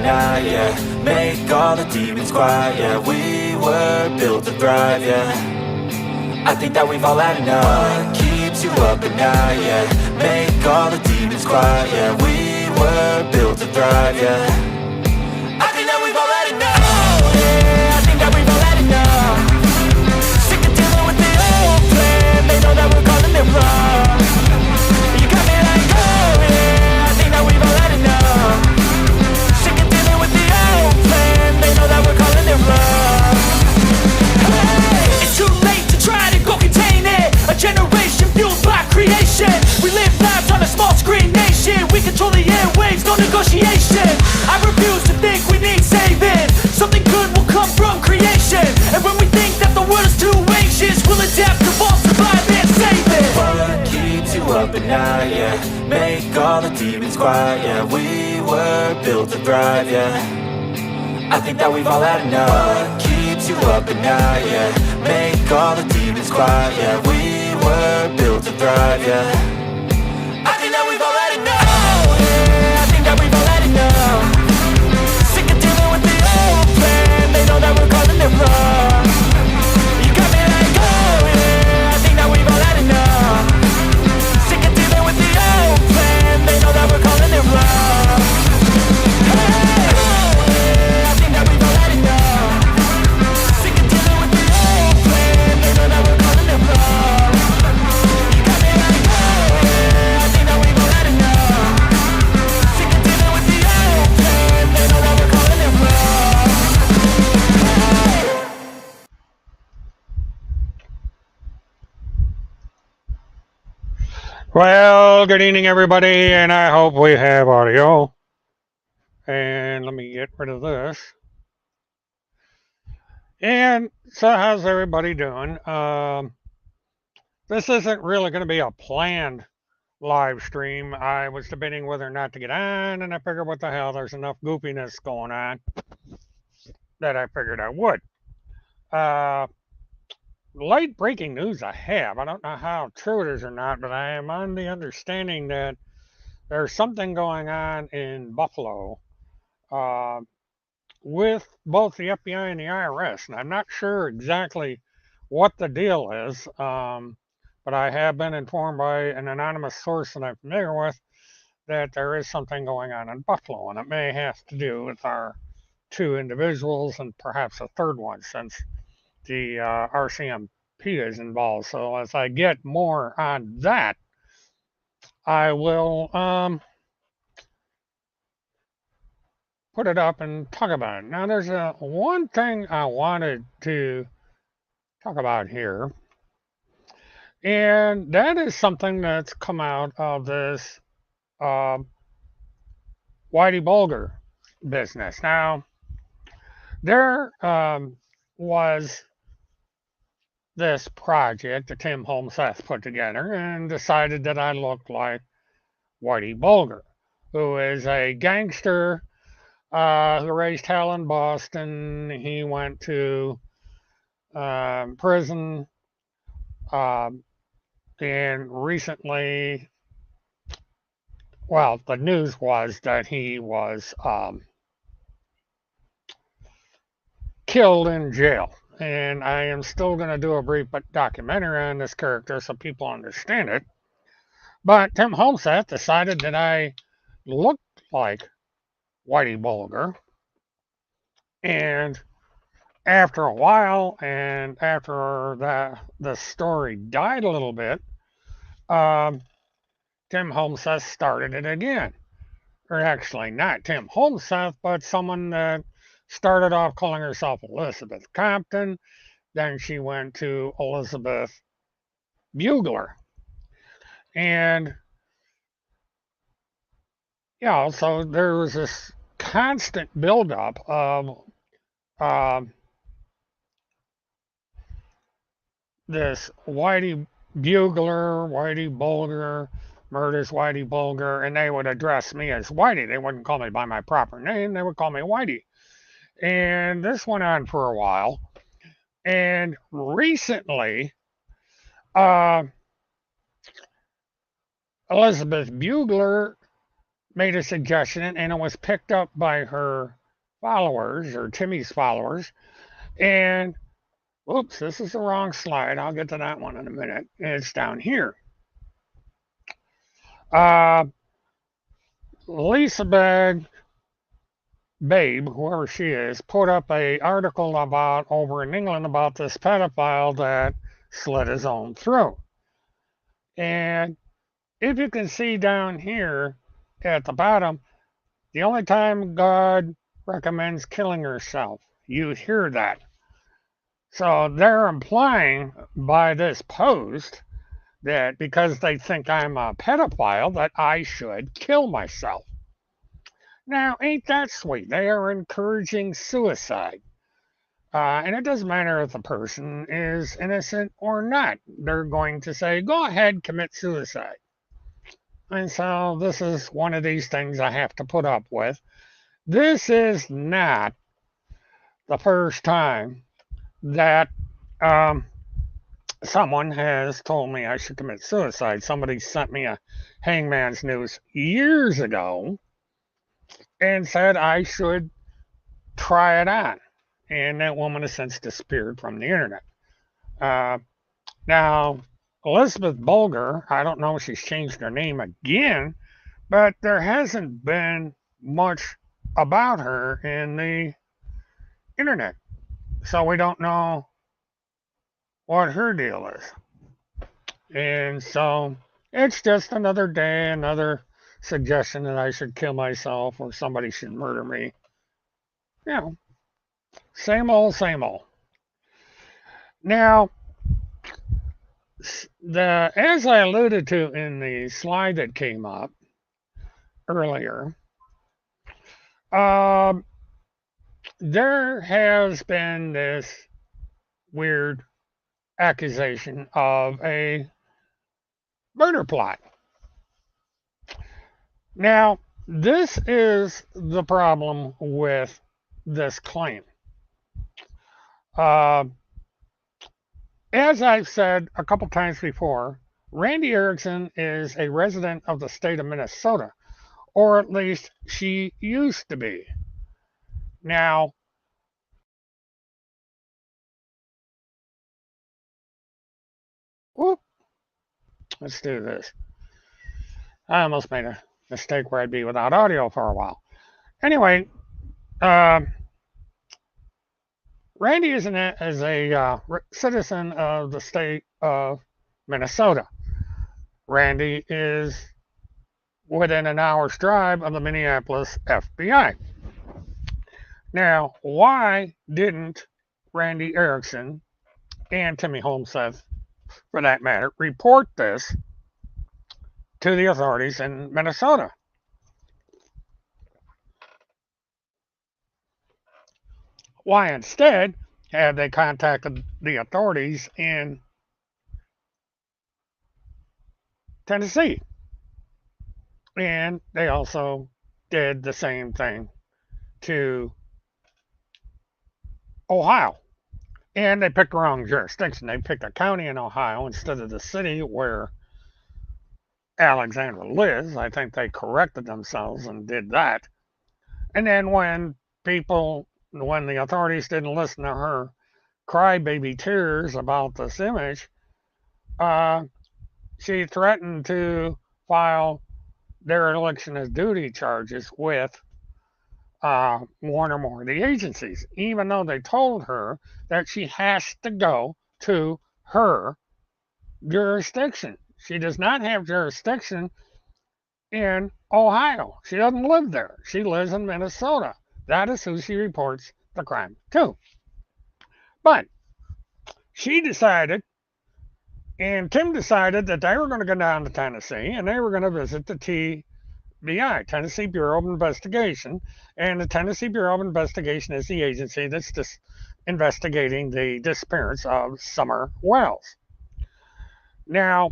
night, yeah. Make all the demons quiet, yeah. We were built to thrive, yeah. I think that we've all had enough. What keeps you up at night, yeah. Make all the demons quiet, yeah. We were built to thrive, yeah. I think that we've all had enough. Yeah, I think that we've all had enough. Sick of dealing with the old plan. They know that we're calling it wrong. You got me like, oh yeah, I think that we've all had enough. Sick of dealing with the old plan. They know that we're calling it wrong. Hey, it's too late to try to go contain it. A generation fueled by creation. We live lives on a small screen nation. We control the airwaves, no negotiation. I refuse to think we need saving. Something good will come from creation. And when we think that the world is too anxious, we'll adapt, evolve, survive and save it. What keeps you up at night, yeah. Make all the demons quiet, yeah. We were built to thrive, yeah. I think that we've all had enough. What keeps you up at night, yeah. Make all the demons quiet, yeah. We were built to thrive, yeah. I think that we've all had enough. Yeah, I think that we've all had enough. Sick of dealing with the old plan. They know that we're calling it wrong. You got me like, oh yeah, I think that we've all had enough. Sick of dealing with the old plan. They know that we're calling it wrong. Hey, oh yeah, I think that we've all had enough. Sick of dealing with the old plan. They know that we're calling it wrong. You got me like, oh yeah, I think that we've all had enough. Sick of dealing with the old plan. They know that we're calling it wrong. Well, good evening, everybody, and I hope we have audio. And let me get rid of this. And so, how's everybody doing? This isn't really going to be a planned live stream. I was debating whether or not to get on, and I figured, what the hell, there's enough goofiness going on that I figured I would. Late breaking news I have. I don't know how true it is or not, but I am on the understanding that there's something going on in Buffalo with both the FBI and the IRS, and I'm not sure exactly what the deal is, but I have been informed by an anonymous source that I'm familiar with that there is something going on in Buffalo, and it may have to do with our two individuals and perhaps a third one, since the RCMP is involved. So as I get more on that, I will put it up and talk about it. Now, there's one thing I wanted to talk about here, and that is something that's come out of this Whitey Bulger business. Now, there was this project that Tim Holmseth put together and decided that I looked like Whitey Bulger, who is a gangster who raised hell in Boston. He went to prison, and recently, well, the news was that he was killed in jail. And I am still going to do a brief documentary on this character so people understand it. But Tim Holmseth decided that I looked like Whitey Bulger. And after a while, and after the story died a little bit, Tim Holmseth started it again. Or actually, not Tim Holmseth, but someone that started off calling herself Elizabeth Compton. Then she went to Elizabeth Bugler. And, yeah, so there was this constant buildup of this Whitey Bugler, Whitey Bulger, murders Whitey Bulger, and they would address me as Whitey. They wouldn't call me by my proper name. They would call me Whitey. And this went on for a while. And recently, Elizabeth Bugler made a suggestion and it was picked up by her followers or Timmy's followers. And oops, this is the wrong slide. I'll get to that one in a minute. It's down here. Uh, Lisa Babe, whoever she is, put up a article about over in England about this pedophile that slit his own throat. And if you can see down here at the bottom, the only time God recommends killing herself, you hear that. So they're implying by this post that because they think I'm a pedophile, that I should kill myself. Now, ain't that sweet? They are encouraging suicide. And it doesn't matter if the person is innocent or not. They're going to say, go ahead, commit suicide. And so this is one of these things I have to put up with. This is not the first time that someone has told me I should commit suicide. Somebody sent me a hangman's noose years ago and said I should try it on. And that woman has since disappeared from the internet. Now, Elizabeth Bulger, I don't know if she's changed her name again, but there hasn't been much about her in the internet. So we don't know what her deal is. And so it's just another day, another suggestion that I should kill myself or somebody should murder me. You know, same old, same old. Now, as I alluded to in the slide that came up earlier, there has been this weird accusation of a murder plot. Now, this is the problem with this claim. As I've said a couple times before, Randy Erickson is a resident of the state of Minnesota, or at least she used to be. Now, whoop, let's do this. I almost made a mistake where I'd be without audio for a while. Anyway, Randy is a citizen of the state of Minnesota. Randy is within an hour's drive of the Minneapolis FBI. Now, why didn't Randy Erickson and Timmy Holmseth, for that matter, report this to the authorities in Minnesota? Why instead have they contacted the authorities in Tennessee? And they also did the same thing to Ohio. And they picked the wrong jurisdiction. They picked a county in Ohio instead of the city where Alexandra lives. I think they corrected themselves and did that. And then when the authorities didn't listen to her crybaby tears about this image, she threatened to file dereliction of duty charges with one or more of the agencies, even though they told her that she has to go to her jurisdiction. She does not have jurisdiction in Ohio. She doesn't live there. She lives in Minnesota. That is who she reports the crime to. But she decided, and Tim decided, that they were going to go down to Tennessee and they were going to visit the TBI, Tennessee Bureau of Investigation. And the Tennessee Bureau of Investigation is the agency that's investigating the disappearance of Summer Wells. Now,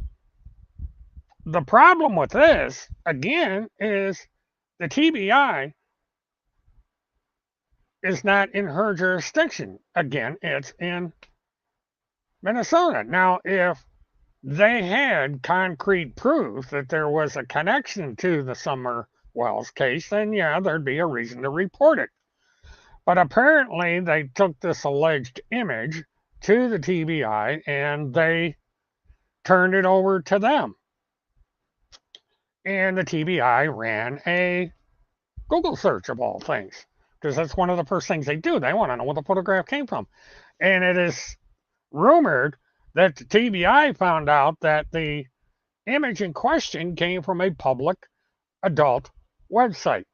the problem with this, again, is the TBI is not in her jurisdiction. Again, it's in Minnesota. Now, if they had concrete proof that there was a connection to the Summer Wells case, then yeah, there'd be a reason to report it. But apparently, they took this alleged image to the TBI and they turned it over to them. And the TBI ran a Google search of all things, because that's one of the first things they do. They want to know where the photograph came from. And it is rumored that the TBI found out that the image in question came from a public adult website,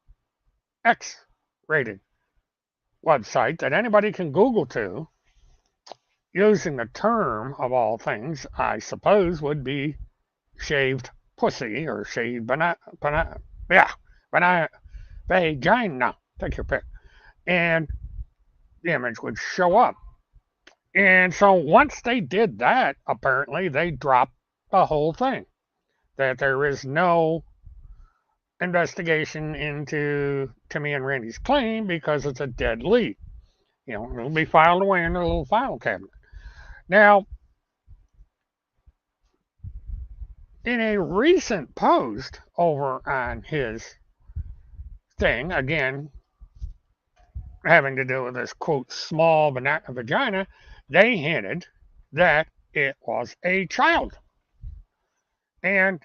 X rated website that anybody can Google to, using the term of all things, I suppose, would be shaved pussy or shaved yeah, vagina, take your pick. And the image would show up. And so once they did that, apparently they dropped the whole thing. That there is no investigation into Timmy and Randy's claim because it's a dead lead. You know, it'll be filed away in a little file cabinet. Now, in a recent post over on his thing, again, having to do with this quote small vagina, they hinted that it was a child. And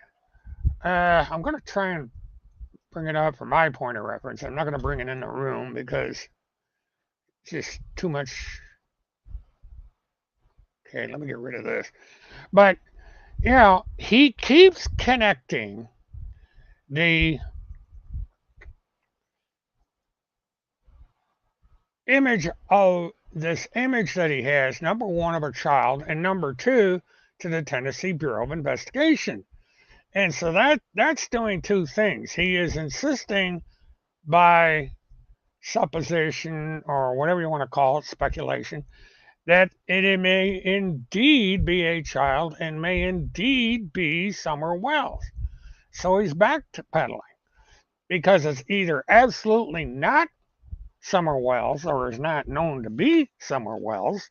I'm going to try and bring it up for my point of reference. I'm not going to bring it in the room because it's just too much. Okay, let me get rid of this. But, you know, he keeps connecting the image of this image that he has, number one, of a child, and number two, to the Tennessee Bureau of Investigation. And so that's doing two things. He is insisting by supposition or whatever you want to call it, speculation, that it may indeed be a child and may indeed be Summer Wells. So he's backpedaling because it's either absolutely not Summer Wells or is not known to be Summer Wells,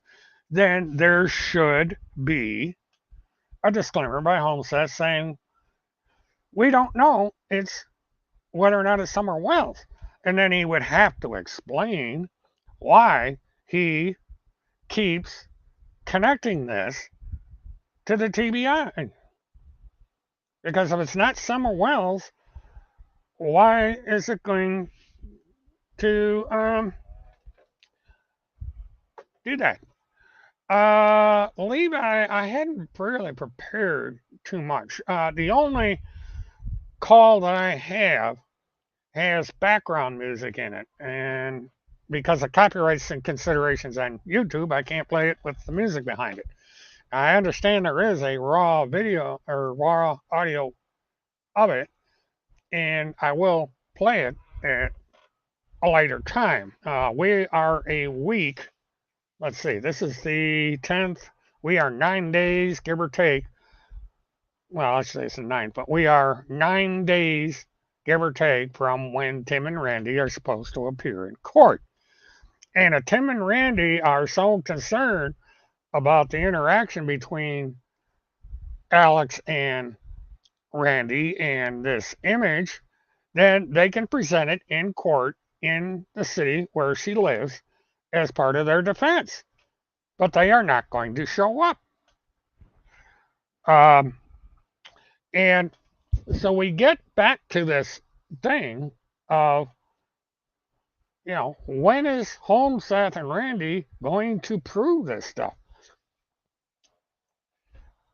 then there should be a disclaimer by Homestead saying, we don't know it's whether or not it's Summer Wells. And then he would have to explain why he keeps connecting this to the TBI. Because if it's not Summer Wells, why is it going to do that? Levi, I hadn't really prepared too much. The only call that I have has background music in it, and because of copyrights and considerations on YouTube, I can't play it with the music behind it. I understand there is a raw video or raw audio of it, and I will play it at a later time. We are a week, let's see, this is the 10th. We are 9 days, give or take. Well, actually, it's the 9th, but we are 9 days, give or take, from when Tim and Randy are supposed to appear in court. And Tim and Randy are so concerned about the interaction between Alex and Randy and this image that they can present it in court in the city where she lives as part of their defense. But they are not going to show up. And so we get back to this thing of, you know, when is Holmes, Seth, and Randy going to prove this stuff?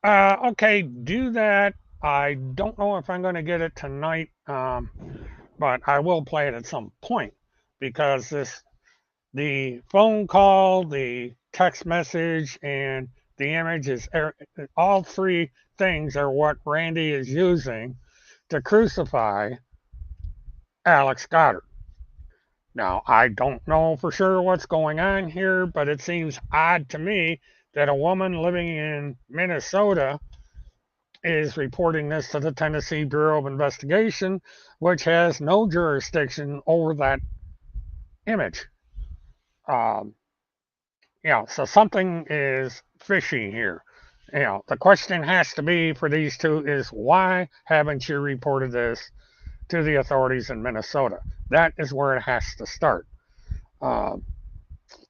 Okay, do that. I don't know if I'm going to get it tonight, but I will play it at some point because the phone call, the text message, and the image is all three things are what Randy is using to crucify Alex Goddard. Now, I don't know for sure what's going on here, but it seems odd to me that a woman living in Minnesota is reporting this to the Tennessee Bureau of Investigation, which has no jurisdiction over that image. So something is fishy here. The question has to be for these two is why haven't you reported this to the authorities in Minnesota. That is where it has to start. Um,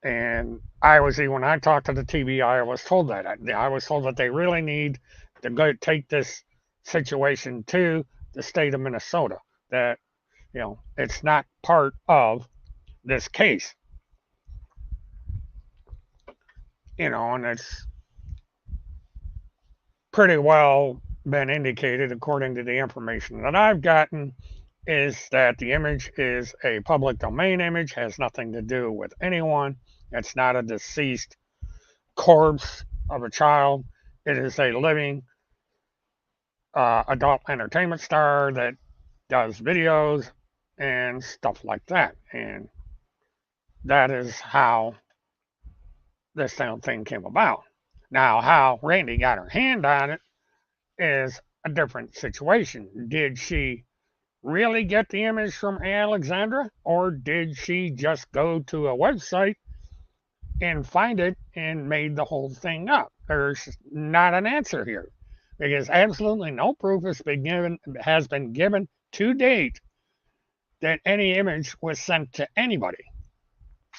and when I talked to the TBI, I was told that. I was told that they really need to go take this situation to the state of Minnesota. That, it's not part of this case. And it's pretty well been indicated, according to the information that I've gotten, is that the image is a public domain image, has nothing to do with anyone. It's not a deceased corpse of a child. It is a living adult entertainment star that does videos and stuff like that. And that is how this thing came about. Now, how Randy got her hand on it is a different situation. Did she really get the image from Alexandra, or did she just go to a website and find it and made the whole thing up? There's not an answer here because absolutely no proof has been given to date that any image was sent to anybody.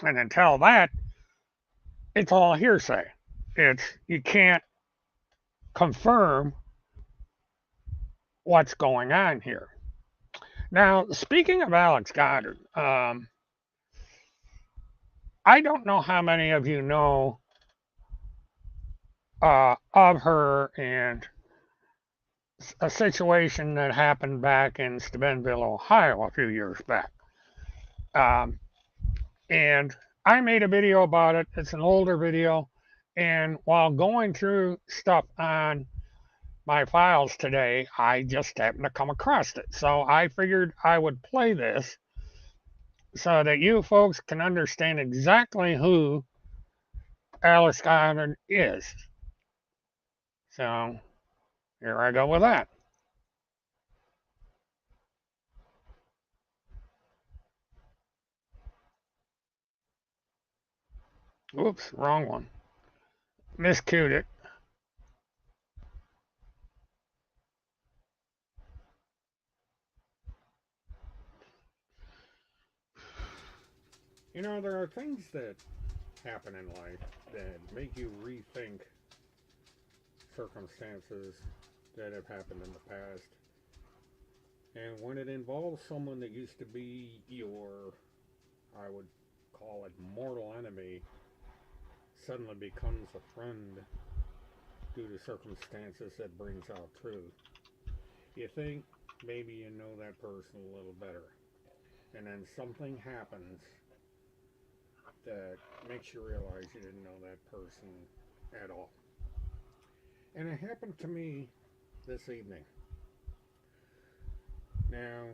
And until that, it's all hearsay. You can't confirm what's going on here. Now, speaking of Alex Goddard, I don't know how many of you know of her and a situation that happened back in Steubenville, Ohio, a few years back. Um, and I made a video about it. It's an older video. And while going through stuff on my files today, I just happened to come across it. So I figured I would play this so that you folks can understand exactly who Alex Goddard is. So here I go with that. Oops, wrong one. Miscued it. There are things that happen in life that make you rethink circumstances that have happened in the past. And when it involves someone that used to be your, I would call it, mortal enemy, suddenly becomes a friend due to circumstances that brings out truth, you think maybe you know that person a little better. And then something happens that makes you realize you didn't know that person at all. And it happened to me this evening. Now,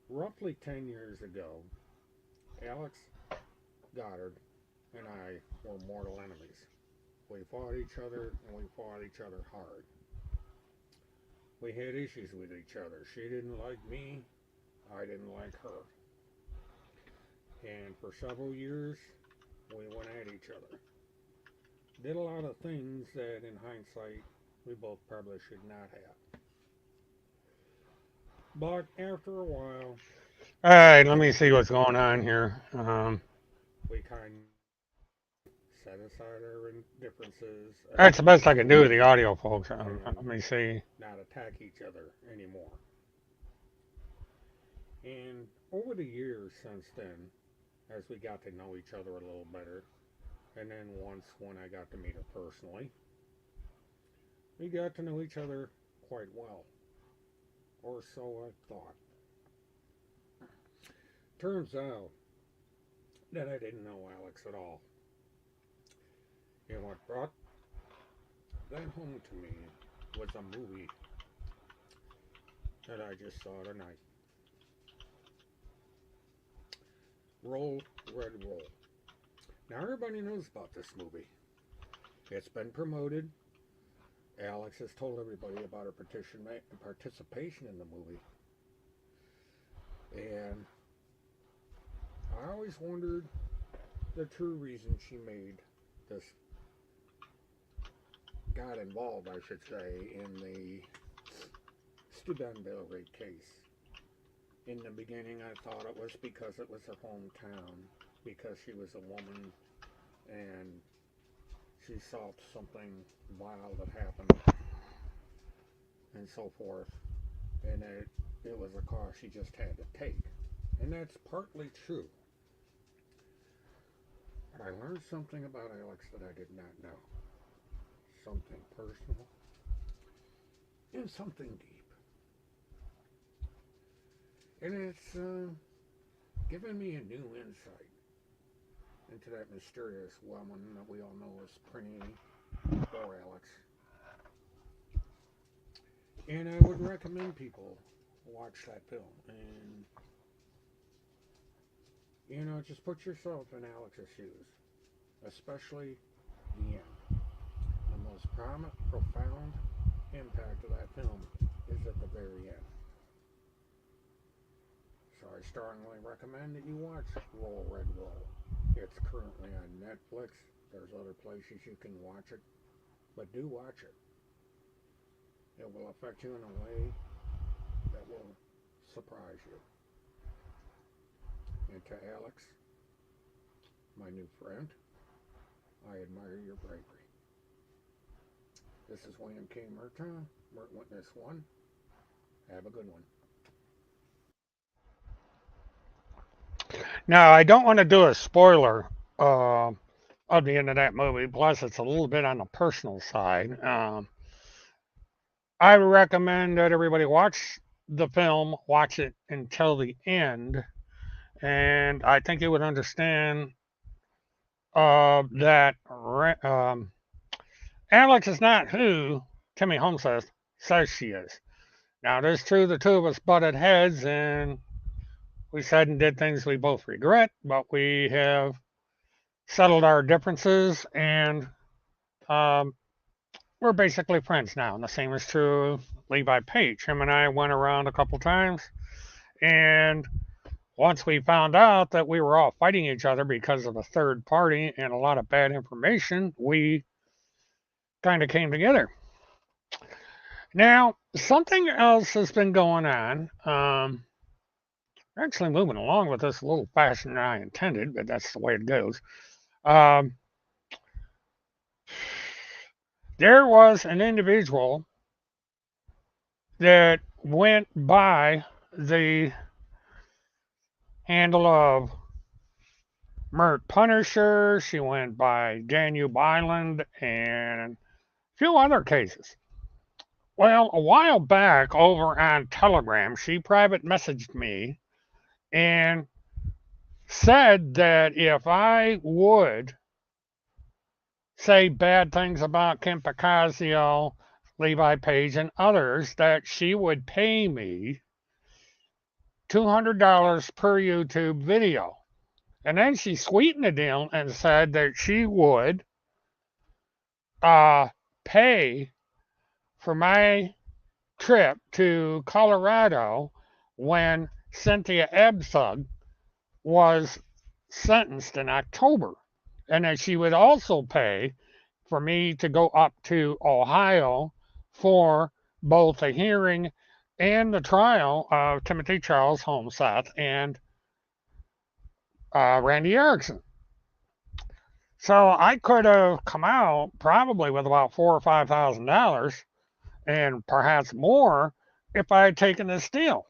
roughly 10 years ago, Alex Goddard and I were mortal enemies. We fought each other, and we fought each other hard. We had issues with each other. She didn't like me, I didn't like her. And for several years, we went at each other. Did a lot of things that, in hindsight, we both probably should not have. But after a while, all right, let me see what's going on here. We kind of set aside our differences. That's the best I can do with the audio, folks. Let me see. Not attack each other anymore. And over the years since then, as we got to know each other a little better, and then once when I got to meet her personally, we got to know each other quite well. Or so I thought. Turns out that I didn't know Alex at all. And what brought that home to me was a movie that I just saw tonight. Roll, Red, Roll. Now everybody knows about this movie. It's been promoted. Alex has told everybody about her participation in the movie. And I always wondered the true reason she got involved, I should say, in the Steubenville rape case. In the beginning, I thought it was because it was her hometown, because she was a woman and she saw something vile that happened and so forth, and it was a cost she just had to take. And that's partly true. But I learned something about Alex that I did not know. Something personal and something deep. And it's given me a new insight into that mysterious woman that we all know as Prinny or Alex. And I would recommend people watch that film and, just put yourself in Alex's shoes, especially the end. The most profound impact of that film is at the very end. So I strongly recommend that you watch Roll Red Roll. It's currently on Netflix. There's other places you can watch it, but do watch it. It will affect you in a way that will surprise you. And to Alex, my new friend, I admire your bravery. This is William K. Murtathon, Witness 1. Have a good one. Now, I don't want to do a spoiler of the end of that movie, plus it's a little bit on the personal side. I recommend that everybody watch the film, watch it until the end, and I think you would understand that Alex is not who Timmy Holmes says she is. Now, it is true the two of us butted heads and we said and did things we both regret, but we have settled our differences and we're basically friends now. And the same is true of Levi Page. Him and I went around a couple times, and once we found out that we were all fighting each other because of a third party and a lot of bad information, we kind of came together. Now, something else has been going on. We're actually moving along with this a little faster than I intended, but that's the way it goes. There was an individual that went by the handle of Mert Punisher. She went by Danube Island and a few other cases. Well, a while back over on Telegram, she private messaged me and said that if I would say bad things about Kim Picasio, Levi Page, and others, that she would pay me $200 per YouTube video. And then she sweetened the deal and said that she would pay for my trip to Colorado when Cynthia Absug was sentenced in October. And that she would also pay for me to go up to Ohio for both the hearing and the trial of Timothy Charles Holmseth and Randy Erickson. So I could have come out probably with about $4,000 or $5,000 and perhaps more if I had taken this deal.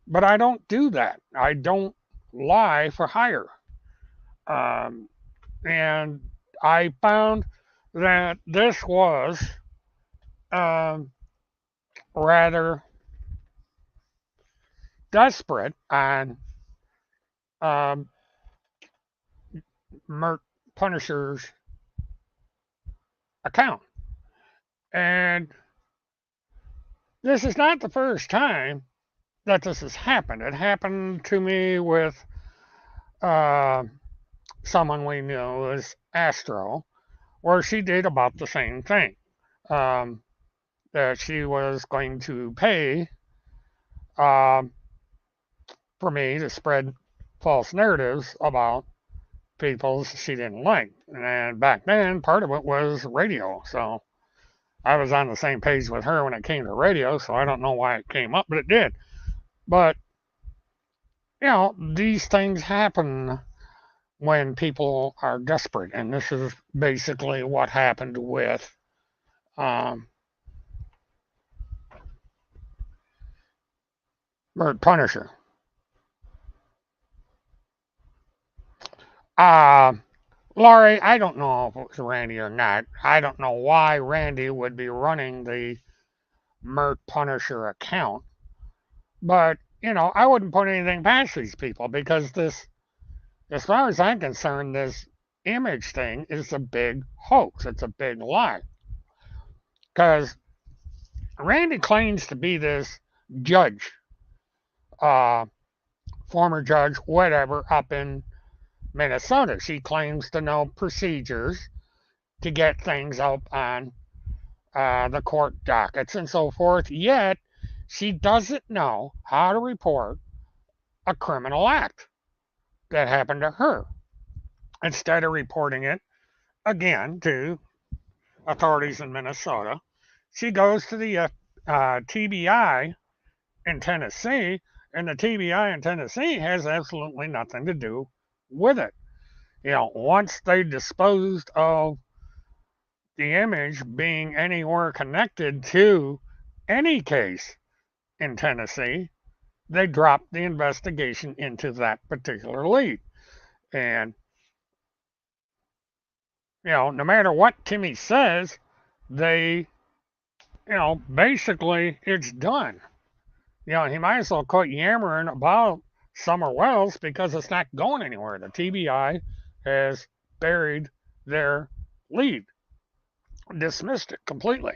But I don't do that. I don't lie for hire. And I found that this was rather desperate on Mert Punisher's account. And this is not the first time that this has happened. It happened to me with someone we knew as Astro, where she did about the same thing. That she was going to pay for me to spread false narratives about people she didn't like. And back then, part of it was radio. So I was on the same page with her when it came to radio, so I don't know why it came up, but it did. But these things happen when people are desperate, and this is basically what happened with um, Punisher. Uh, Laurie, I don't know if it was Randy or not. I don't know why Randy would be running the Mert Punisher account, but I wouldn't put anything past these people because this, as far as I'm concerned, this image thing is a big hoax. It's a big lie because Randy claims to be this judge, uh, former judge, whatever, up in Minnesota. She claims to know procedures to get things up on the court dockets and so forth, yet she doesn't know how to report a criminal act that happened to her. Instead of reporting it again to authorities in Minnesota, she goes to the TBI in Tennessee, and the TBI in Tennessee has absolutely nothing to do with it. Once they disposed of the image being anywhere connected to any case in Tennessee, they dropped the investigation into that particular lead. And, no matter what Timmy says, they, basically it's done. He might as well quit yammering about Summer Wells because it's not going anywhere. The TBI has buried their lead, dismissed it completely.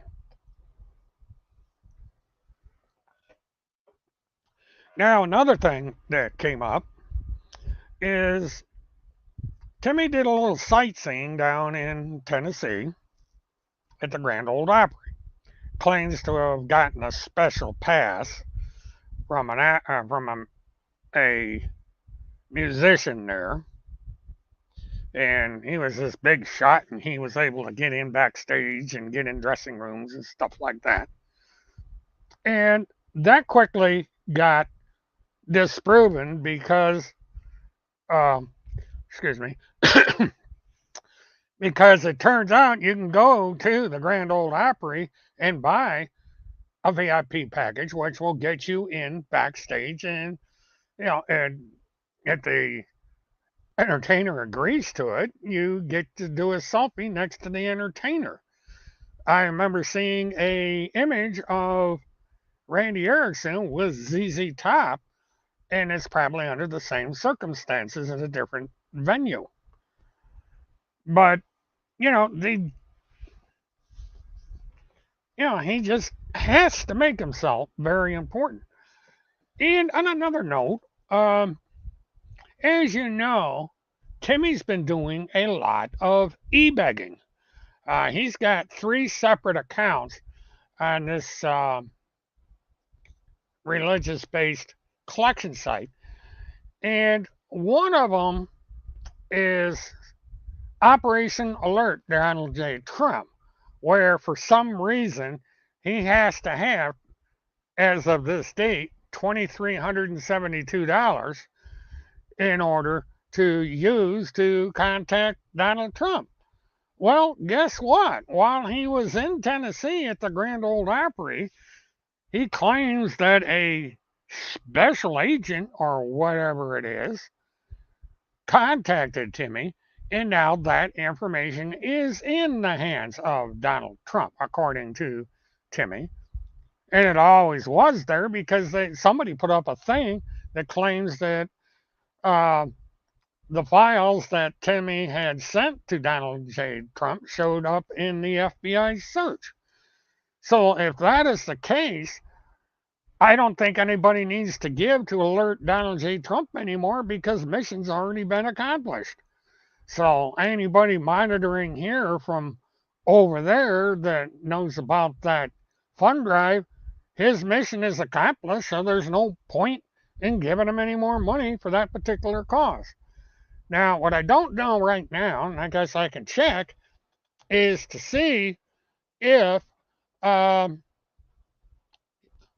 Now, another thing that came up is Timmy did a little sightseeing down in Tennessee at the Grand Ole Opry. Claims to have gotten a special pass from a musician there, and he was this big shot, and he was able to get in backstage and get in dressing rooms and stuff like that. And that quickly got disproven because, um, excuse me, because it turns out you can go to the Grand Ole Opry and buy a VIP package, which will get you in backstage, and and if the entertainer agrees to it, you get to do a selfie next to the entertainer. I remember seeing a image of Randy Erickson with ZZ Top, and it's probably under the same circumstances in a different venue. But the he just has to make himself very important. And on another note, as you know, Timmy's been doing a lot of e-begging. He's got 3 separate accounts on this religious-based collection site, and one of them is Operation Alert Donald J. Trump, where for some reason he has to have, as of this date, $2,372 in order to use to contact Donald Trump. Well, guess what? While he was in Tennessee at the Grand Ole Opry, he claims that a special agent or whatever it is contacted Timmy, and now that information is in the hands of Donald Trump, according to Timmy. And it always was there because somebody put up a thing that claims that uh, the files that Timmy had sent to Donald J. Trump showed up in the FBI search. So if that is the case, I don't think anybody needs to give to alert Donald J. Trump anymore because mission's already been accomplished. So anybody monitoring here from over there that knows about that fund drive, his mission is accomplished, so there's no point in giving him any more money for that particular cause. Now, what I don't know right now, and I guess I can check, is to see if um,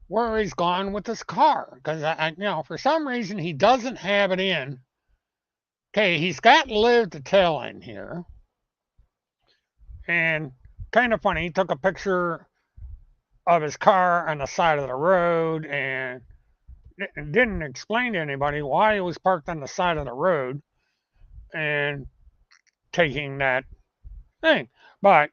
where he's gone with his car. Because, for some reason, he doesn't have it in. Okay, he's got live to tell in here. And kind of funny, he took a picture of his car on the side of the road and didn't explain to anybody why it was parked on the side of the road and taking that thing. But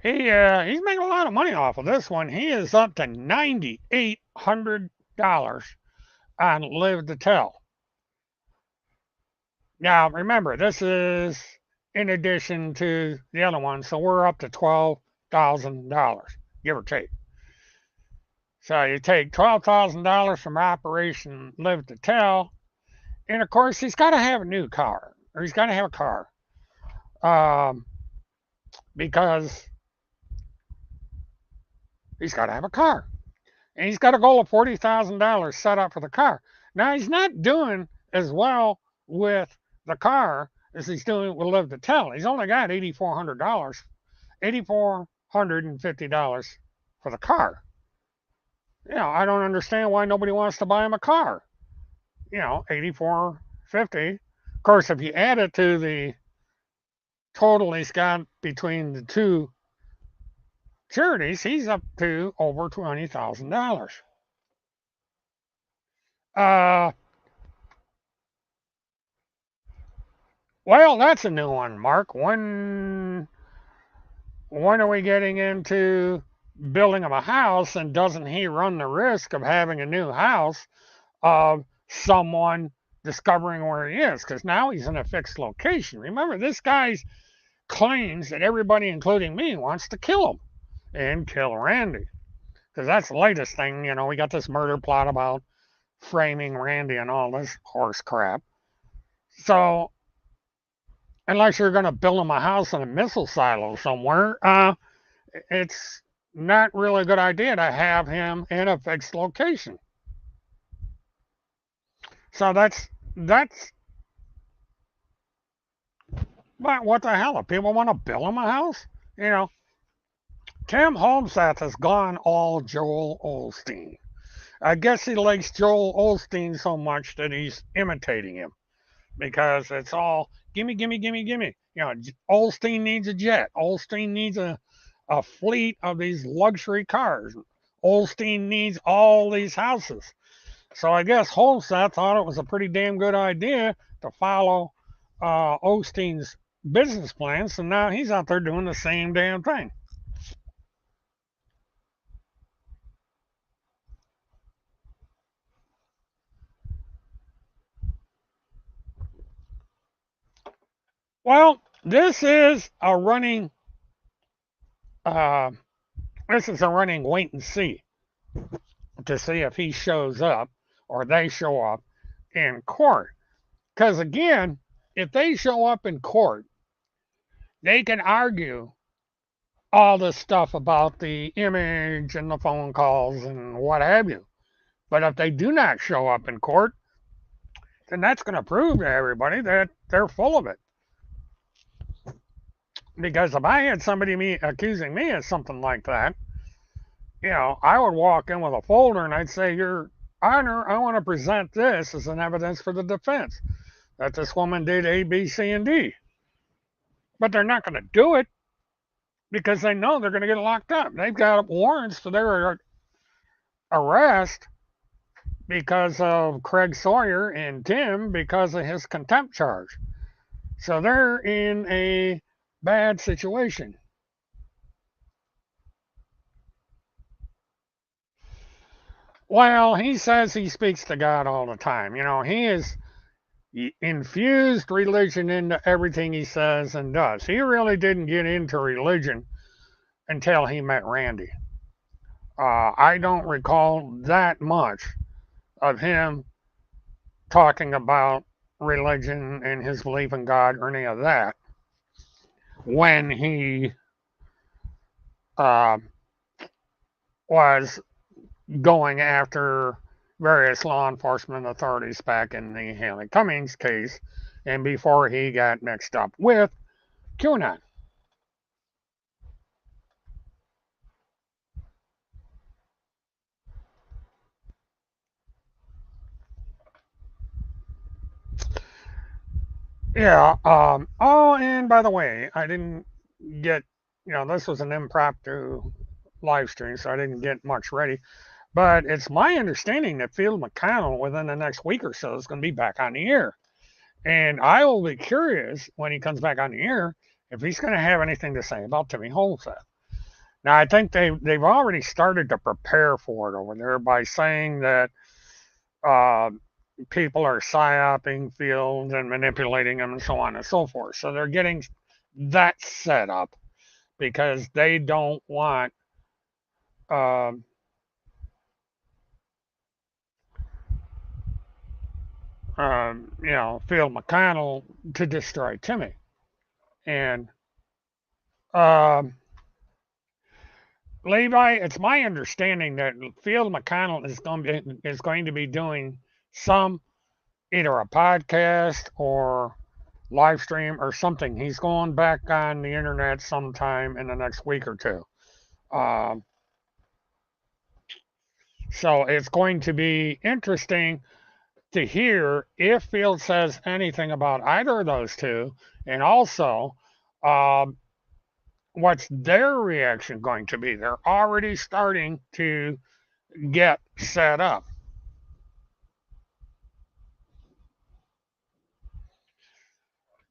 he's making a lot of money off of this one. He is up to $9,800 on Live to Tell. Now remember, this is in addition to the other one, so we're up to $12,000, give or take. So you take $12,000 from Operation Live to Tell, and of course he's got to have a new car, or he's got to have a car, because he's got to have a car, and he's got a goal of $40,000 set up for the car. Now he's not doing as well with the car as he's doing with Live to Tell. He's only got $8,450 for the car. I don't understand why nobody wants to buy him a car. 8450. Of course, if you add it to the total he's got between the two charities, he's up to over $20,000. Well, that's a new one, Mark. When are we getting into building him a house, and doesn't he run the risk of having a new house of someone discovering where he is? Because now he's in a fixed location. Remember, this guy claims that everybody, including me, wants to kill him and kill Randy. Because that's the latest thing. We got this murder plot about framing Randy and all this horse crap. So, unless you're going to build him a house in a missile silo somewhere, it's not really a good idea to have him in a fixed location. So that's but what the hell? If people want to build him a house, Tim Holmsath has gone all Joel Osteen. I guess he likes Joel Osteen so much that he's imitating him, because it's all gimme, gimme, gimme, gimme. Osteen needs a jet. Osteen needs a fleet of these luxury cars. Osteen needs all these houses. So I guess Holmsath thought it was a pretty damn good idea to follow Osteen's business plan. So now he's out there doing the same damn thing. Well, this is a running wait and see to see if he shows up or they show up in court. Because again, if they show up in court, they can argue all this stuff about the image and the phone calls and what have you. But if they do not show up in court, then that's going to prove to everybody that they're full of it. Because if I had somebody accusing me of something like that, I would walk in with a folder and I'd say, Your Honor, I want to present this as an evidence for the defense that this woman did A, B, C, and D. But they're not going to do it because they know they're going to get locked up. They've got warrants for their arrest because of Craig Sawyer and Tim because of his contempt charge. So they're in a bad situation. Well, he says he speaks to God all the time. He has infused religion into everything he says and does. He really didn't get into religion until he met Randy. I don't recall that much of him talking about religion and his belief in God or any of that when he was going after various law enforcement authorities back in the Haley Cummings case and before he got mixed up with QAnon. Yeah. Oh, and by the way, I didn't get. This was an impromptu live stream, so I didn't get much ready. But it's my understanding that Phil McConnell, within the next week or so, is going to be back on the air. And I will be curious when he comes back on the air if he's going to have anything to say about Timmy Holmesett. Now, I think they've already started to prepare for it over there by saying that uh, people are psyoping fields and manipulating them and so on and so forth. So they're getting that set up because they don't want uh, Phil McConnell to destroy Timmy. And um, Levi, it's my understanding that Phil McConnell is going to be doing some either a podcast or live stream or something. He's going back on the internet sometime in the next week or two. Um, so it's going to be interesting to hear if Field says anything about either of those two, and also um, what's their reaction going to be. They're already starting to get set up.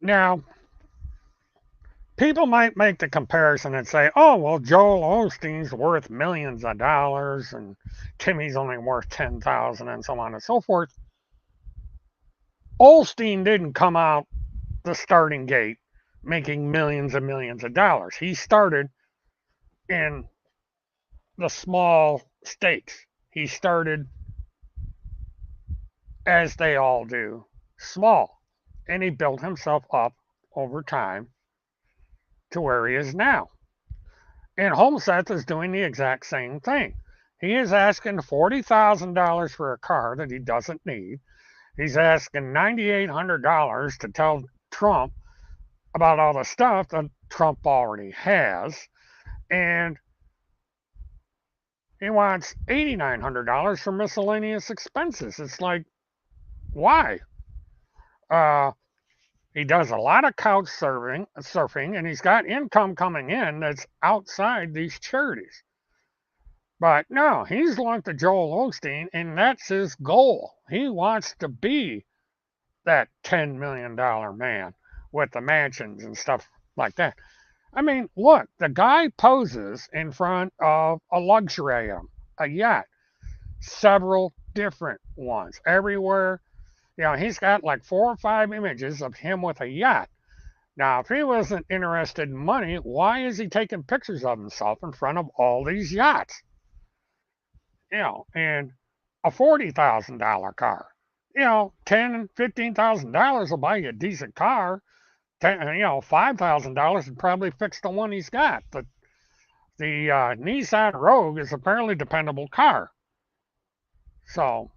Now, people might make the comparison and say, oh, well, Joel Osteen's worth millions of dollars and Timmy's only worth 10,000 and so on and so forth. Osteen didn't come out the starting gate making millions and millions of dollars. He started in the small stakes. He started, as they all do, small. And he built himself up over time to where he is now. And Homeseth is doing the exact same thing. He is asking $40,000 for a car that he doesn't need. He's asking $9,800 to tell Trump about all the stuff that Trump already has. And he wants $8,900 for miscellaneous expenses. It's like, why? Uh, he does a lot of couch surfing, and he's got income coming in that's outside these charities. But no, he's like the Joel Osteen, and that's his goal. He wants to be that $10 million man with the mansions and stuff like that. I mean, look, the guy poses in front of a luxury item, a yacht, several different ones everywhere. He's got like 4 or 5 images of him with a yacht. Now, if he wasn't interested in money, why is he taking pictures of himself in front of all these yachts? And a $40,000 car. $10,000, $15,000 will buy you a decent car. $5,000 would probably fix the one he's got. The Nissan Rogue is a fairly dependable car. So,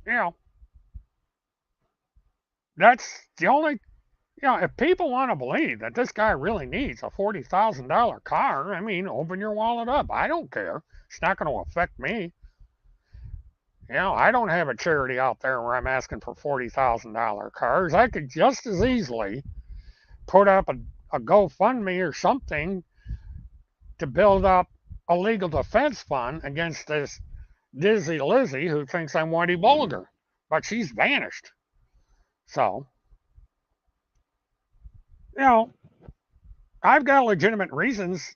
you know, that's the only, if people want to believe that this guy really needs a $40,000 car, I mean, open your wallet up. I don't care. It's not going to affect me. I don't have a charity out there where I'm asking for $40,000 cars. I could just as easily put up a GoFundMe or something to build up a legal defense fund against this Dizzy Lizzie who thinks I'm Whitey Bulger, but she's vanished. So, you know, I've got legitimate reasons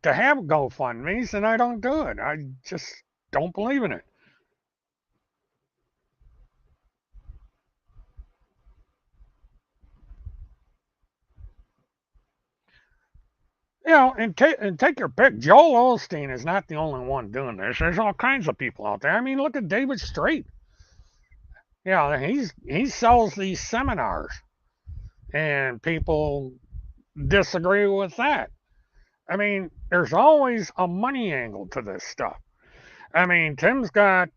to have GoFundMe's and I don't do it. I just don't believe in it. And take your pick. Joel Osteen is not the only one doing this. There's all kinds of people out there. I mean, look at David Strait. He sells these seminars, and people disagree with that. I mean, there's always a money angle to this stuff. I mean, Tim's got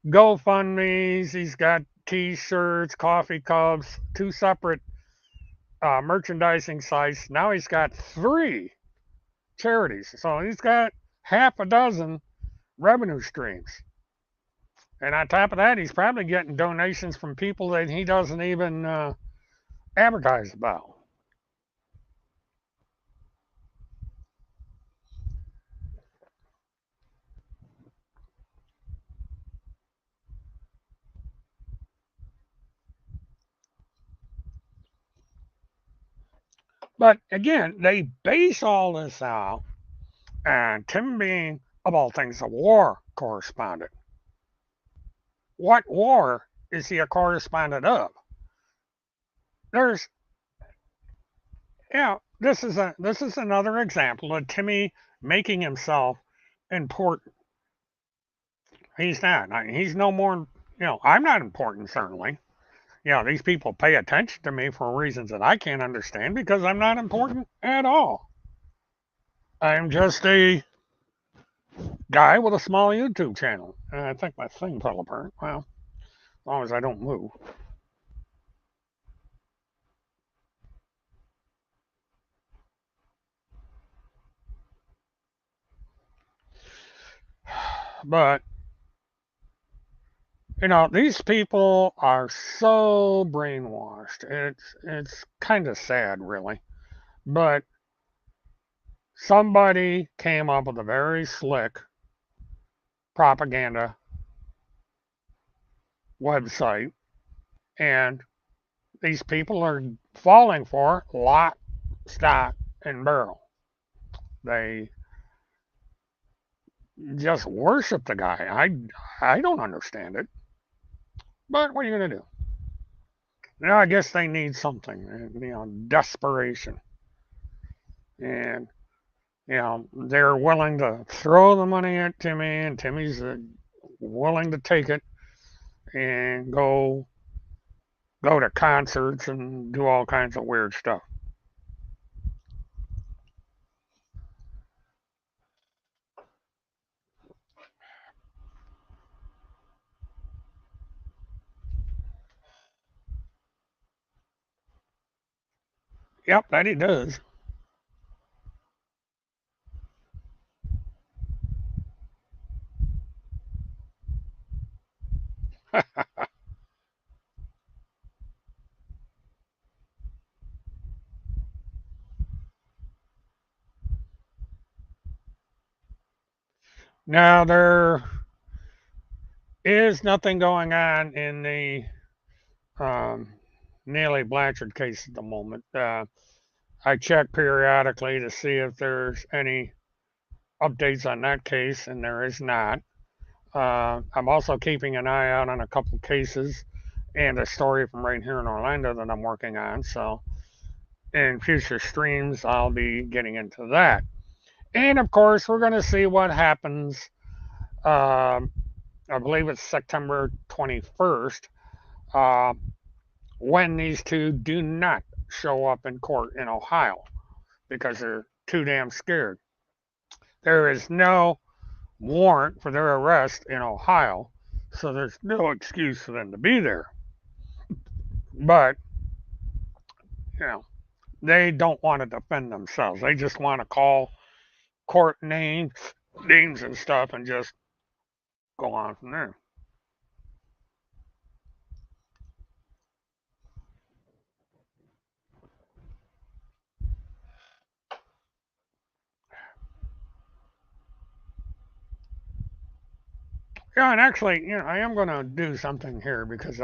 GoFundMe's, he's got T-shirts, coffee cups, two separate merchandising sites. Now he's got three charities, so he's got half a dozen revenue streams. And on top of that, he's probably getting donations from people that he doesn't even advertise about. But again, they base all this out on Tim being, of all things, a war correspondent. What war is he a correspondent of? There's, this is another example of Timmy making himself important. He's not. He's no more. I'm not important certainly. These people pay attention to me for reasons that I can't understand because I'm not important at all. I'm just a guy with a small YouTube channel. And I think my thing fell apart. Well, as long as I don't move. But these people are so brainwashed. It's kind of sad, really. But somebody came up with a very slick propaganda website, and these people are falling for it lock, stock, and barrel. They just worship the guy. I don't understand it, but what are you gonna do? I guess they need something. Desperation, and they're willing to throw the money at Timmy, and Timmy's willing to take it and go to concerts and do all kinds of weird stuff. Yep, that he does. Now there is nothing going on in the um, Neely Blanchard case at the moment. I check periodically to see if there's any updates on that case, and there is not. I'm also keeping an eye out on a couple cases and a story from right here in Orlando that I'm working on. So in future streams, I'll be getting into that. And of course, we're going to see what happens. Um, I believe it's September 21st uh, when these two do not show up in court in Ohio because they're too damn scared. There is no warrant for their arrest in Ohio, so there's no excuse for them to be there. But, you know, they don't want to defend themselves. They just want to call court names and stuff and just go on from there. Yeah, and actually, I am going to do something here because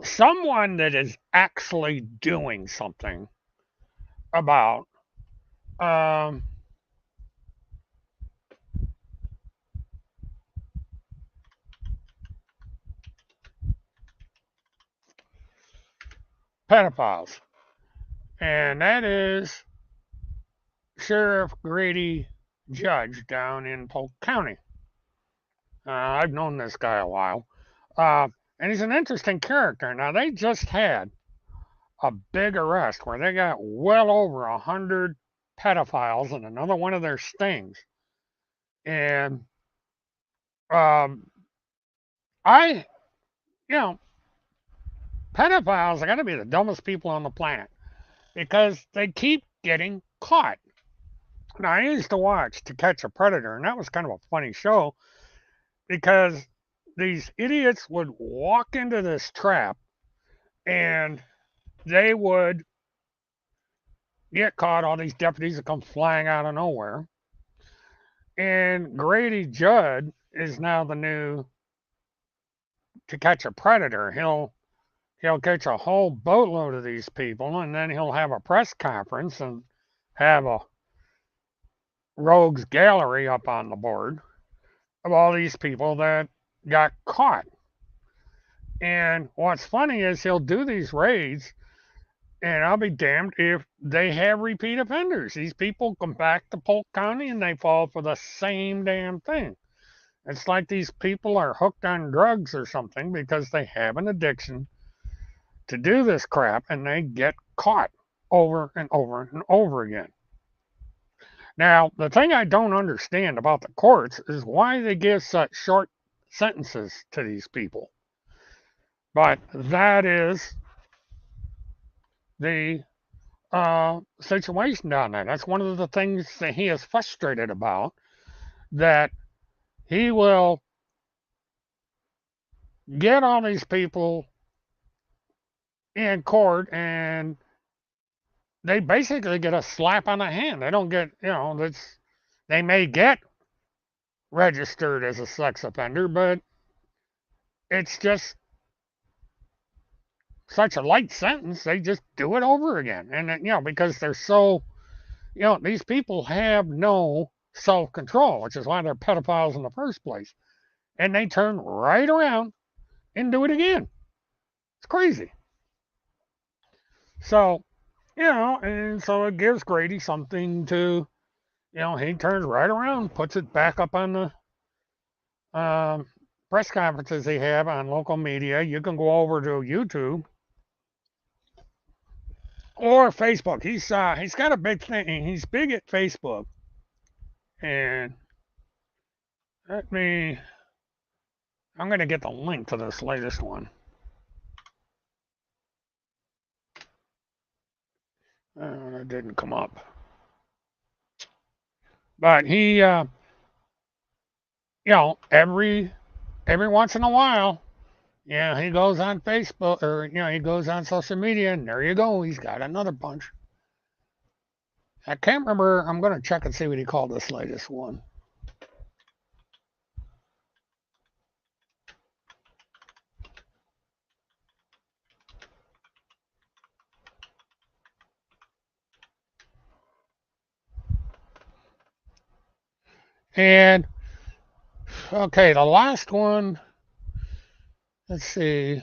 someone that is actually doing something about um, pedophiles, and that is Sheriff Grady Judge down in Polk County. I've known this guy a while, uh, and he's an interesting character. Now they just had a big arrest where they got well over 100 pedophiles in another one of their stings, and um, I, you know, pedophiles are going to be the dumbest people on the planet because they keep getting caught. Now, I used to watch To Catch a Predator, and that was kind of a funny show because these idiots would walk into this trap and they would get caught. All these deputies would come flying out of nowhere. And Grady Judd is now the new to catch a predator. He'll catch a whole boatload of these people, and then he'll have a press conference and have a rogues gallery up on the board of all these people that got caught. And what's funny is he'll do these raids, and I'll be damned if they have repeat offenders. These people come back to Polk County and they fall for the same damn thing. It's like these people are hooked on drugs or something because they have an addiction to do this crap and they get caught over and over and over again. Now, the thing I don't understand about the courts is why they give such short sentences to these people. But that is the situation down there. That's one of the things that he is frustrated about, that he will get all these people in court and they basically get a slap on the hand. They don't get, they may get registered as a sex offender, but it's just such a light sentence. They just do it over again. And, because they're so, these people have no self control, which is why they're pedophiles in the first place. And they turn right around and do it again. It's crazy. So, and so it gives Grady something to, he turns right around, puts it back up on the press conferences they have on local media. You can go over to YouTube or Facebook. He's got a big thing. He's big at Facebook. And I'm going to get the link to this latest one. It didn't come up. But he, every once in a while, he goes on Facebook or, he goes on social media and there you go. He's got another bunch. I can't remember. I'm going to check and see what he called this latest one. And, okay, the last one, let's see.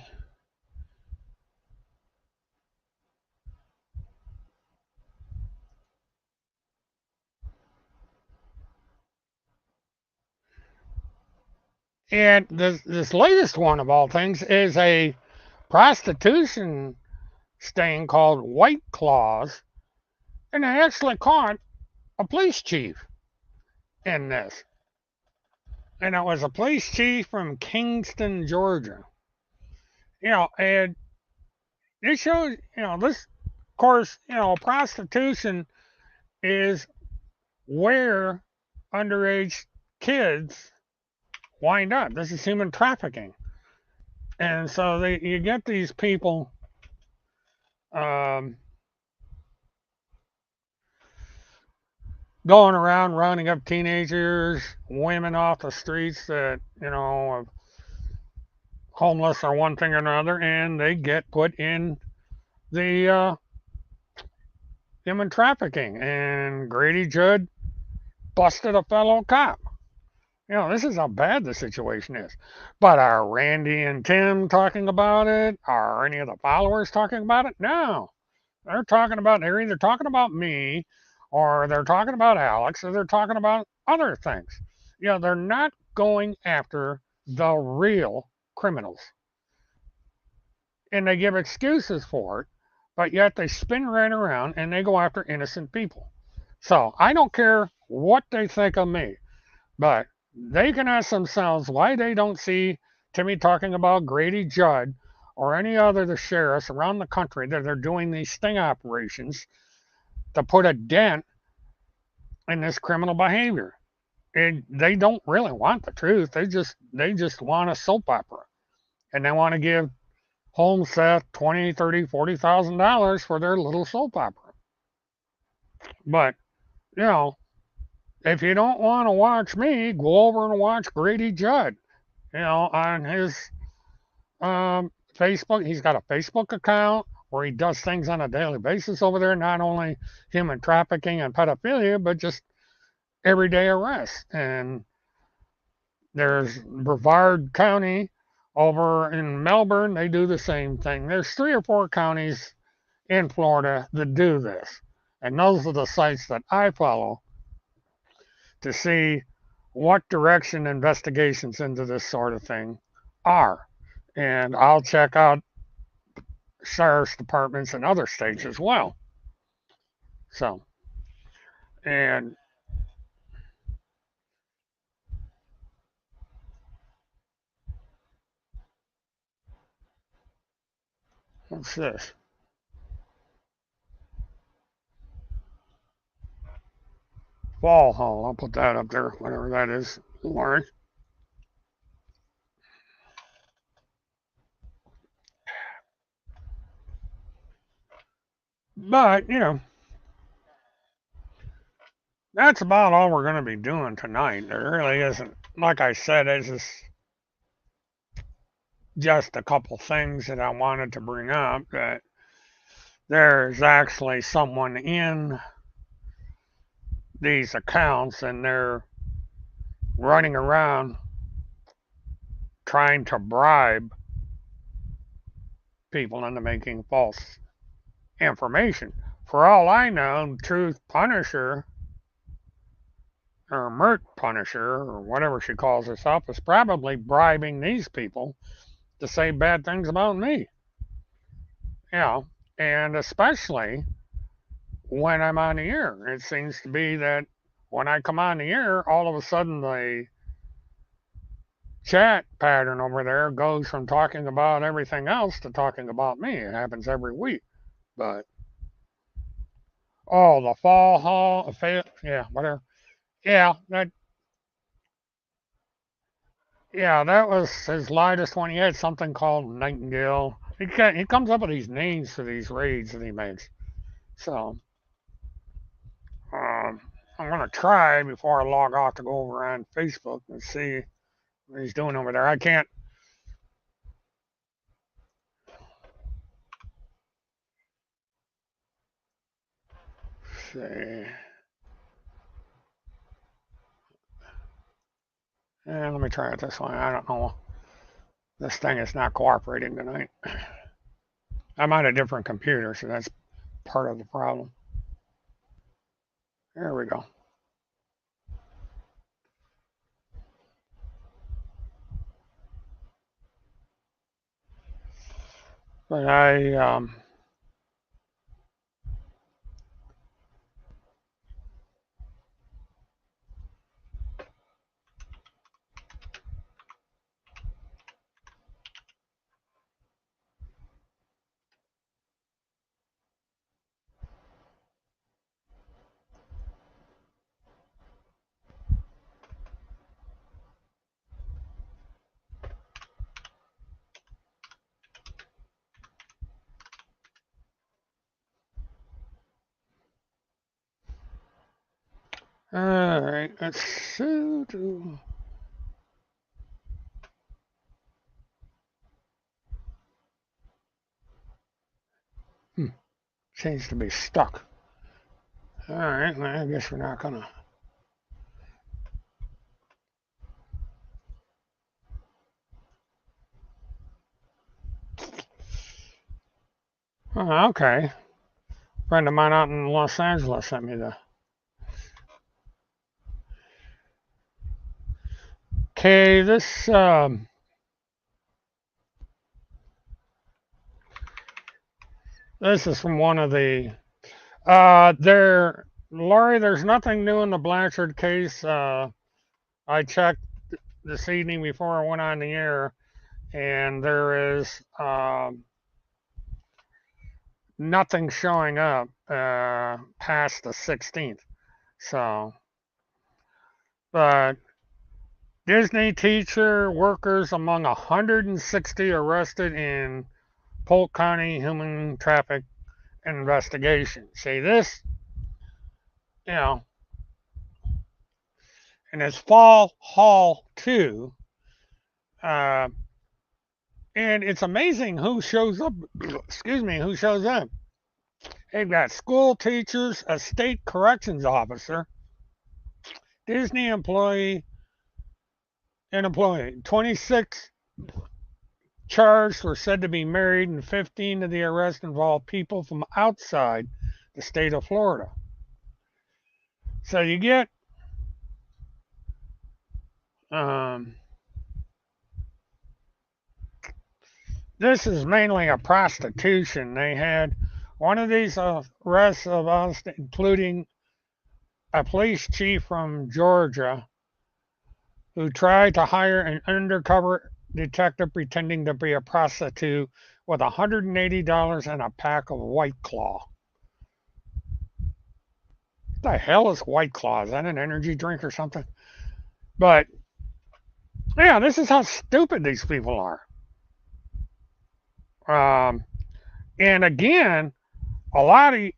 And this latest one of all things is a prostitution sting called White Claws. And they actually caught a police chief in this. And it was a police chief from Kingston, Georgia. And it shows, this, of course, prostitution is where underage kids wind up. This is human trafficking. And so you get these people going around rounding up teenagers, women off the streets that, homeless or one thing or another, and they get put in the human trafficking. And Grady Judd busted a fellow cop. This is how bad the situation is. But are Randy and Tim talking about it? Are any of the followers talking about it? No. They're either talking about me, or they're talking about Alex, or they're talking about other things. They're not going after the real criminals. And they give excuses for it, but yet they spin right around and they go after innocent people. So I don't care what they think of me, but they can ask themselves why they don't see Timmy talking about Grady Judd or any other of the sheriffs around the country that are doing these sting operations to put a dent in this criminal behavior. they don't really want the truth. They just want a soap opera, and they want to give Homestead 20, 30, $40,000 for their little soap opera. But you know, if you don't want to watch me, go over and watch Grady Judd. On his Facebook. He's got a Facebook account where he does things on a daily basis over there, not only human trafficking and pedophilia, but just everyday arrests. And there's Brevard County over in Melbourne, they do the same thing. There's 3 or 4 counties in Florida that do this. And those are the sites that I follow to see what direction investigations into this sort of thing are. And I'll check out sheriff's departments in other states as well. So, and what's this? Fall Hall. I'll put that up there, whatever that is. Lauren. But, that's about all we're going to be doing tonight. There really isn't, like I said, it's just a couple things that I wanted to bring up that there's actually someone in these accounts and they're running around trying to bribe people into making false information. For all I know, Truth Punisher or Mert Punisher or whatever she calls herself is probably bribing these people to say bad things about me. And especially when I'm on the air. It seems to be that when I come on the air, all of a sudden the chat pattern over there goes from talking about everything else to talking about me. It happens every week. But, oh, the fall hall, yeah, whatever. Yeah, that was his lightest one. He had something called Nightingale. He comes up with these names for these raids that he makes. So, I'm going to try before I log off to go over on Facebook and see what he's doing over there. I can't see. And let me try it this way. I don't know. This thing is not cooperating tonight. I'm on a different computer, so that's part of the problem. There we go. But all right, let's see. Hmm, seems to be stuck. All right, well, I guess we're not gonna. Oh, okay. A friend of mine out in Los Angeles sent me the. Okay, this is from one of the. There, Laurie. There's nothing new in the Blanchard case. I checked this evening before I went on the air, and there is nothing showing up past the 16th. So But Disney teacher workers among 160 arrested in Polk County human traffic investigation. See this, you know, and it's Fall Hall 2. Uh, and it's amazing who shows up. Excuse me, who shows up. They've got school teachers, a state corrections officer, Disney employee, and employee. 26 charged were said to be married, and 15 of the arrests involved people from outside the state of Florida. So you get this is mainly a prostitution. They had one of these arrests of us, including a police chief from Georgia who tried to hire an undercover detective pretending to be a prostitute with $180 and a pack of White Claw. What the hell is White Claw? Is that an energy drink or something? But yeah, this is how stupid these people are. And again, a lot of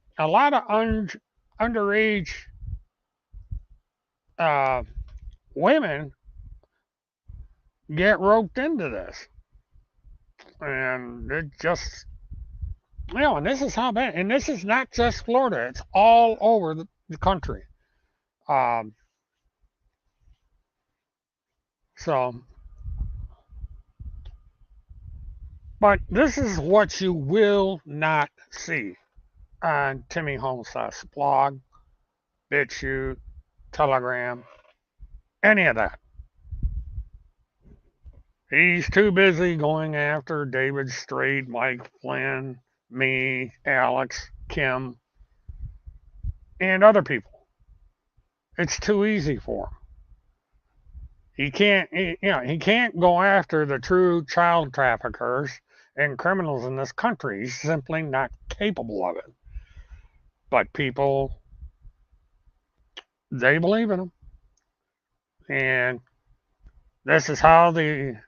underage women get roped into this, and it just and this is how bad. And this is not just Florida; it's all over the country. Um, so, but this is what you will not see on Timmy Homestead's blog, BitChute, Telegram, any of that. He's too busy going after David Strait, Mike Flynn, me, Alex, Kim, and other people. It's too easy for him. He can't go after the true child traffickers and criminals in this country. He's simply not capable of it. But people, they believe in him. And this is how the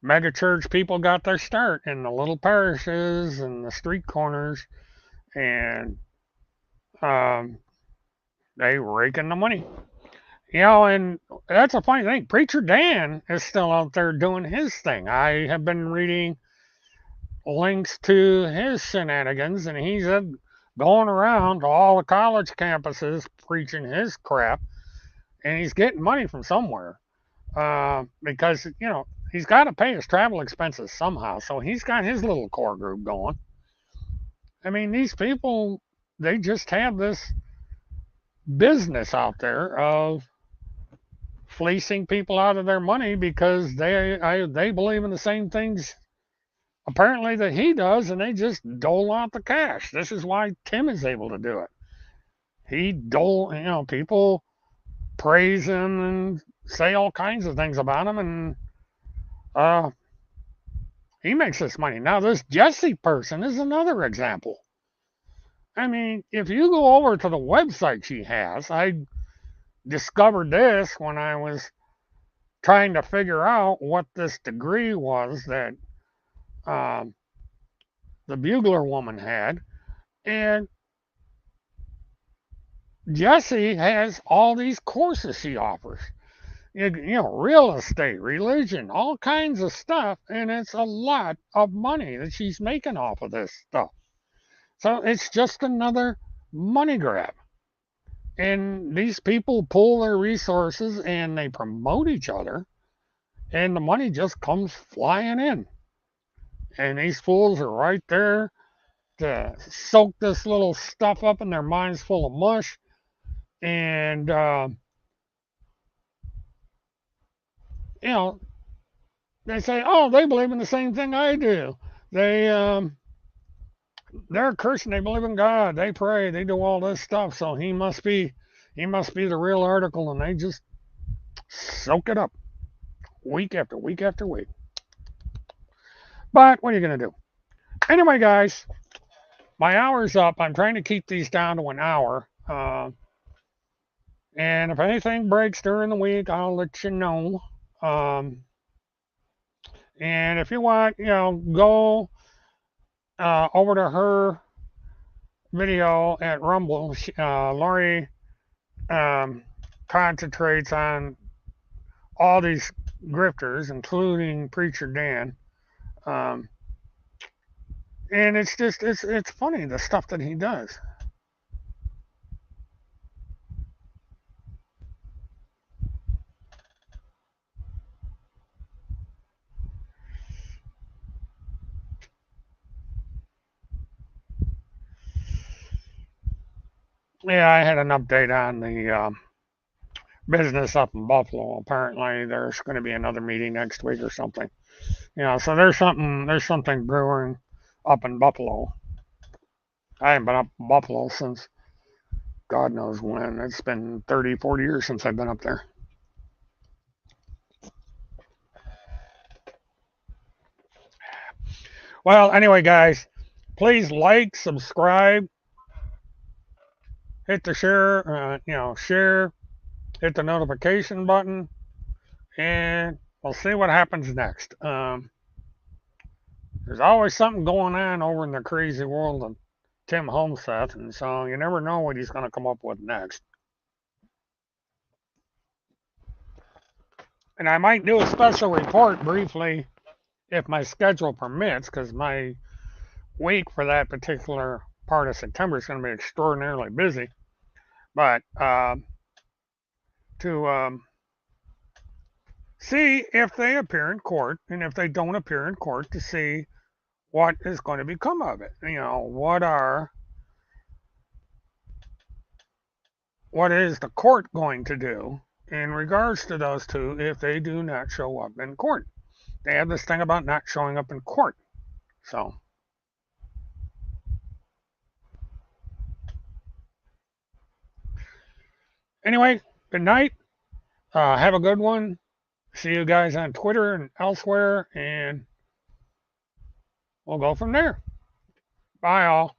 megachurch people got their start in the little parishes and the street corners, and they rake in the money. And that's a funny thing. Preacher Dan is still out there doing his thing. I have been reading links to his shenanigans, and he's going around to all the college campuses preaching his crap, and he's getting money from somewhere because he's got to pay his travel expenses somehow. So he's got his little core group going. I mean, these people, they just have this business out there of fleecing people out of their money because they believe in the same things apparently that he does, and they just dole out the cash. This is why Tim is able to do it. People praise him and say all kinds of things about him, and he makes this money. Now, this Jesse person is another example. I mean, if you go over to the website she has, I discovered this when I was trying to figure out what this degree was that the bugler woman had. And Jesse has all these courses she offers. Real estate, religion, all kinds of stuff, and it's a lot of money that she's making off of this stuff. So it's just another money grab. And these people pull their resources and they promote each other, and the money just comes flying in. And these fools are right there to soak this little stuff up in their minds full of mush. And, they say, oh, they believe in the same thing I do. They're a Christian. They believe in God. They pray. They do all this stuff. So he must be the real article, and they just soak it up week after week after week. But what are you going to do? Anyway, guys, my hour's up. I'm trying to keep these down to an hour. And if anything breaks during the week, I'll let you know. Um, and if you want, go over to her video at Rumble. Lori um, concentrates on all these grifters, including Preacher Dan. Um, and it's just it's funny the stuff that he does. Yeah, I had an update on the business up in Buffalo. Apparently, there's going to be another meeting next week or something. So there's something brewing up in Buffalo. I haven't been up in Buffalo since God knows when. It's been 30, 40 years since I've been up there. Well, anyway, guys, please like, subscribe, hit the share, hit the notification button, and we'll see what happens next. There's always something going on over in the crazy world of Tim Homeseth, and so you never know what he's going to come up with next. And I might do a special report briefly if my schedule permits, because my week for that particular part of September is going to be extraordinarily busy. But to see if they appear in court, and if they don't appear in court, to see what is going to become of it. What is the court going to do in regards to those two if they do not show up in court? They have this thing about not showing up in court. So, anyway, good night. Have a good one. See you guys on Twitter and elsewhere, and we'll go from there. Bye, all.